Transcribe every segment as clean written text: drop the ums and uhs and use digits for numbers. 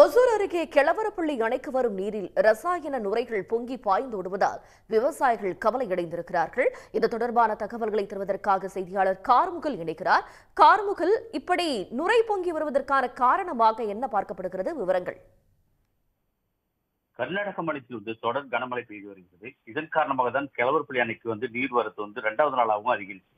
ஒசூர் அருகே கெளவரப்பள்ளி அணைக்கு வரும் நீரில் ரசாயன நுரைகள் பொங்கி பாய்ந்தோடுவதால் விவசாயிகள் கவலையடைந்திருக்கிறார்கள். இது தொடர்பான தகவல்களை தருவதற்காக செய்தியாளர் கார்முகில் இணைக்கிறார். கார்முகில், இப்படி நுரை பொங்கி வருவதற்கான காரணமாக என்ன பார்க்கப்படுகிறது? விவரங்கள். கர்நாடக மாநிலத்தில் தொடர் கனமழை பெய்து வருகிறது. இதன் காரணமாக தான் கெளவரப்பள்ளி அணைக்கு நீர்வரத்து 2வது நாளாகவும் அதிகரிச்சு.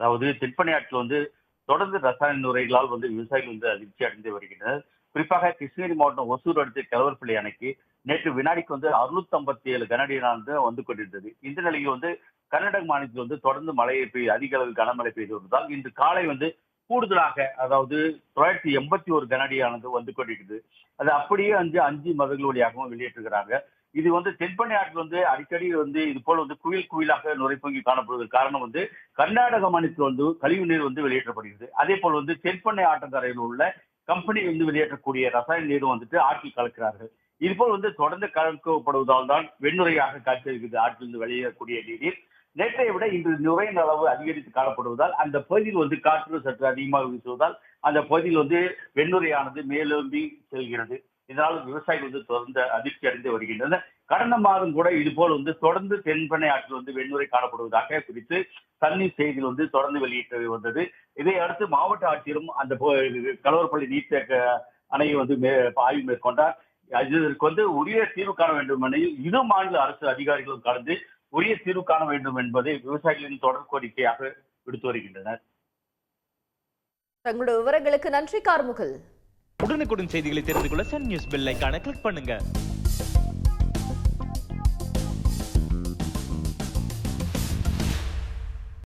அதாவது தென்பெண்ணை ஆற்றில் தொடர்ந்து ரசாயன நுரைகளால் விவசாயிகள் அதிர்ச்சி அடைந்து வருகின்றனர். குறிப்பாக கிருஷ்ணகிரி மாவட்டம் ஒசூர் அடுத்த கெளவரப்பள்ளி அணைக்கு நேற்று வினாடிக்கு 657 கனஅடியானது வந்து கொண்டிருந்தது. இந்த நிலையில் கர்நாடக மாநிலத்தில் தொடர்ந்து அதிக அளவில் கனமழை பெய்து வருவதால் இன்று காலை கூடுதலாக அதாவது 981 கனஅடியானது வந்து கொண்டிருக்கிறது. அது அப்படியே 5 மதகுகள் வழியாகவும் வெளியேற்றுகிறாங்க. இது தென்பெண்ணை ஆற்றில் அடிக்கடி இது போல குயில் குயிலாக நுரை பொங்கி காணப்படுவதற்கு காரணம் கர்நாடக மாநிலத்தில் கழிவு நீர் வெளியேற்றப்படுகிறது. அதே போல் தென்பெண்ணை ஆற்றங்கரையில் உள்ள கம்பெனி வெளியேற்றக்கூடிய ரசாயன நீரும் ஆற்றில் கலக்கிறார்கள். இதுபோல் தொடர்ந்து கலக்கப்படுவதால் தான் வெண்ணுரையாக காட்சியளிக்கிறது ஆற்றிலிருந்து வெளியேறக்கூடிய நீர். நேற்றை விட இன்று நுரையின் அளவு அதிகரித்து காணப்படுவதால் அந்த பகுதியில் காற்று சற்று அதிகமாக வீசுவதால் அந்த பகுதியில் வெண்ணுரையானது மேலோம்பி செல்கிறது. இதனால் விவசாயிகள் தொடர்ந்து அதிர்ச்சி அடைந்து வருகின்றனர். கடந்த மாதம் கூட இதுபோல் தொடர்ந்து தென்பெண்ணை ஆற்றில் வெண்ணுரை காணப்படுவதாக குறித்து தண்ணீர் செய்தியில் தொடர்ந்து வெளியிட்டு வந்தது. இதை அடுத்து மாவட்ட ஆட்சியரும் அந்த கெளவரப்பள்ளி நீர்த்தேக்க அணையை ஆய்வு மேற்கொண்டார். இதற்கு உரிய தீர்வு காண வேண்டும் என இரு மாநில அரசு அதிகாரிகளும் கலந்து உரிய தீர்வு காண வேண்டும் என்பதை விவசாயிகளின் தொடர் கோரிக்கையாக விடுத்து வருகின்றனர். தங்களுடைய விவரங்களுக்கு நன்றி கார்முகில். உடனுக்குடன் செய்திகளை தெரிந்து கொள்ள சன் நியூஸ் பெல் ஐகானை கிளிக் பண்ணுங்க.